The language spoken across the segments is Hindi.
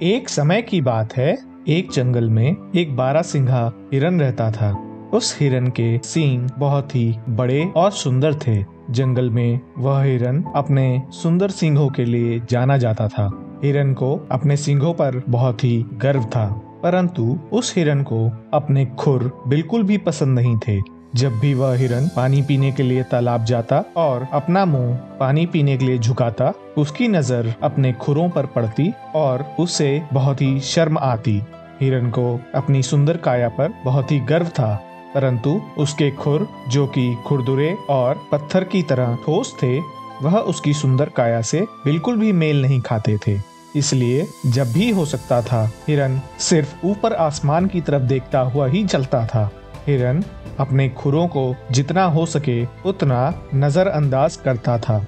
एक समय की बात है, एक जंगल में एक बारहसिंघा हिरन रहता था। उस हिरन के सींग बहुत ही बड़े और सुंदर थे। जंगल में वह हिरन अपने सुंदर सींगों के लिए जाना जाता था। हिरन को अपने सींगों पर बहुत ही गर्व था, परंतु उस हिरन को अपने खुर बिल्कुल भी पसंद नहीं थे। जब भी वह हिरन पानी पीने के लिए तालाब जाता और अपना मुंह पानी पीने के लिए झुकाता, उसकी नजर अपने खुरों पर पड़ती और उसे बहुत ही शर्म आती। हिरन को अपनी सुंदर काया पर बहुत ही गर्व था, परंतु उसके खुर, जो कि खुरदुरे और पत्थर की तरह ठोस थे, वह उसकी सुंदर काया से बिल्कुल भी मेल नहीं खाते थे। इसलिए जब भी हो सकता था, हिरन सिर्फ ऊपर आसमान की तरफ देखता हुआ ही चलता था। हिरन अपने खुरों को जितना हो सके उतना नजरअंदाज करता था।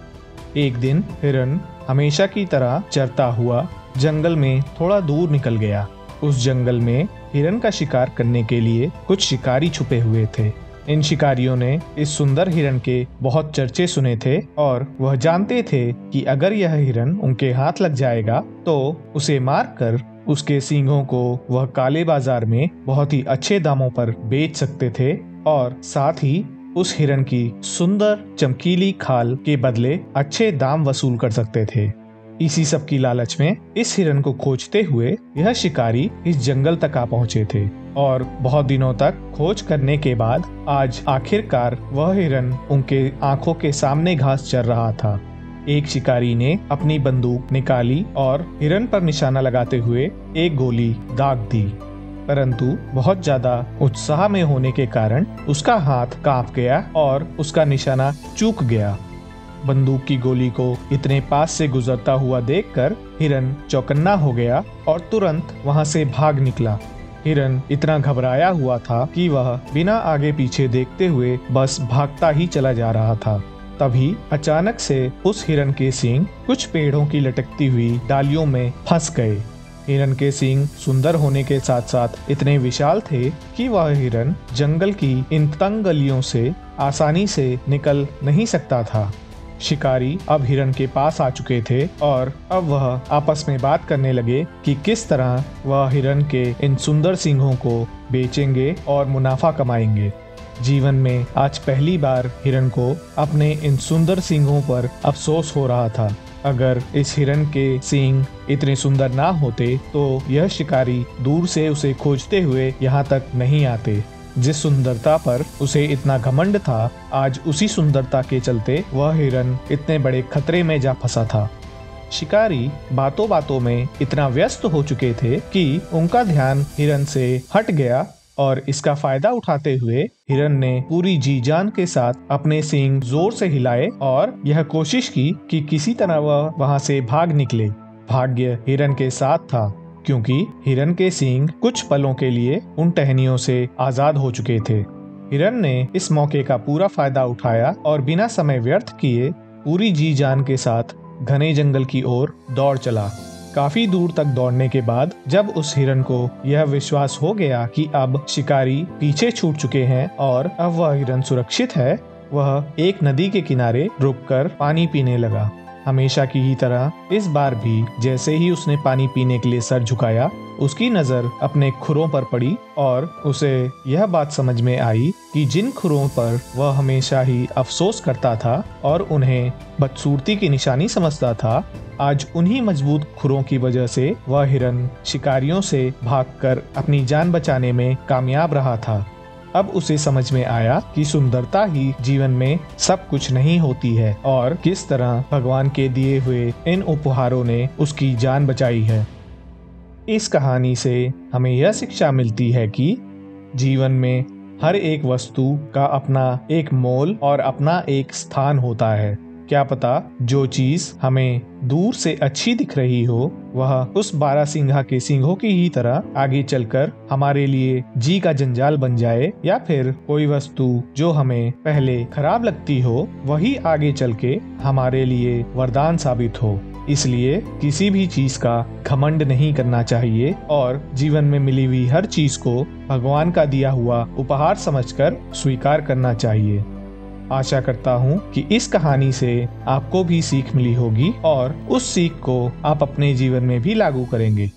एक दिन हिरन हमेशा की तरह चरता हुआ जंगल में थोड़ा दूर निकल गया। उस जंगल में हिरन का शिकार करने के लिए कुछ शिकारी छुपे हुए थे। इन शिकारियों ने इस सुंदर हिरन के बहुत चर्चे सुने थे और वह जानते थे कि अगर यह हिरन उनके हाथ लग जाएगा तो उसे मारकर उसके सींगों को वह काले बाजार में बहुत ही अच्छे दामों पर बेच सकते थे और साथ ही उस हिरन की सुंदर चमकीली खाल के बदले अच्छे दाम वसूल कर सकते थे। इसी सब की लालच में इस हिरन को खोजते हुए यह शिकारी इस जंगल तक आ पहुंचे थे और बहुत दिनों तक खोज करने के बाद आज आखिरकार वह हिरन उनके आंखों के सामने घास चर रहा था। एक शिकारी ने अपनी बंदूक निकाली और हिरन पर निशाना लगाते हुए एक गोली दाग दी, परंतु बहुत ज्यादा उत्साह में होने के कारण उसका हाथ कांप गया और उसका निशाना चूक गया। बंदूक की गोली को इतने पास से गुजरता हुआ देखकर हिरन चौकन्ना हो गया और तुरंत वहां से भाग निकला। हिरन इतना घबराया हुआ था कि वह बिना आगे पीछे देखते हुए बस भागता ही चला जा रहा था। तभी अचानक से उस हिरन के सींग कुछ पेड़ों की लटकती हुई डालियों में फंस गए। हिरन के सींग सुंदर होने के साथ साथ इतने विशाल थे कि वह हिरन जंगल की इन तंग गलियों से आसानी से निकल नहीं सकता था। शिकारी अब हिरन के पास आ चुके थे और अब वह आपस में बात करने लगे कि किस तरह वह हिरन के इन सुंदर सींगों को बेचेंगे और मुनाफा कमाएंगे। जीवन में आज पहली बार हिरन को अपने इन सुंदर सींगों पर अफसोस हो रहा था। अगर इस हिरन के सींग इतने सुंदर ना होते तो यह शिकारी दूर से उसे खोजते हुए यहाँ तक नहीं आते। जिस सुंदरता पर उसे इतना घमंड था, आज उसी सुंदरता के चलते वह हिरन इतने बड़े खतरे में जा फंसा था। शिकारी बातों बातों में इतना व्यस्त हो चुके थे कि उनका ध्यान हिरन से हट गया और इसका फायदा उठाते हुए हिरन ने पूरी जी जान के साथ अपने सींग जोर से हिलाए और यह कोशिश की कि किसी तरह वह वहां से भाग निकले। भाग्य हिरन के साथ था, क्योंकि हिरन के सींग कुछ पलों के लिए उन टहनियों से आजाद हो चुके थे। हिरन ने इस मौके का पूरा फायदा उठाया और बिना समय व्यर्थ किए पूरी जी जान के साथ घने जंगल की ओर दौड़ चला। काफी दूर तक दौड़ने के बाद जब उस हिरन को यह विश्वास हो गया कि अब शिकारी पीछे छूट चुके हैं और अब वह हिरन सुरक्षित है, वह एक नदी के किनारे रुककर पानी पीने लगा। हमेशा की ही तरह इस बार भी जैसे ही उसने पानी पीने के लिए सर झुकाया, उसकी नजर अपने खुरों पर पड़ी और उसे यह बात समझ में आई कि जिन खुरों पर वह हमेशा ही अफसोस करता था और उन्हें बदसूरती की निशानी समझता था, आज उन्हीं मजबूत खुरों की वजह से वह हिरन शिकारियों से भागकर अपनी जान बचाने में कामयाब रहा था। अब उसे समझ में आया कि सुंदरता ही जीवन में सब कुछ नहीं होती है और किस तरह भगवान के दिए हुए इन उपहारों ने उसकी जान बचाई है। इस कहानी से हमें यह शिक्षा मिलती है कि जीवन में हर एक वस्तु का अपना एक मोल और अपना एक स्थान होता है। क्या पता जो चीज हमें दूर से अच्छी दिख रही हो, वह उस बारहसिंघा के सींगों की ही तरह आगे चलकर हमारे लिए जी का जंजाल बन जाए, या फिर कोई वस्तु जो हमें पहले खराब लगती हो वही आगे चल के हमारे लिए वरदान साबित हो। इसलिए किसी भी चीज का घमंड नहीं करना चाहिए और जीवन में मिली हुई हर चीज को भगवान का दिया हुआ उपहार समझकर स्वीकार करना चाहिए। आशा करता हूँ कि इस कहानी से आपको भी सीख मिली होगी और उस सीख को आप अपने जीवन में भी लागू करेंगे।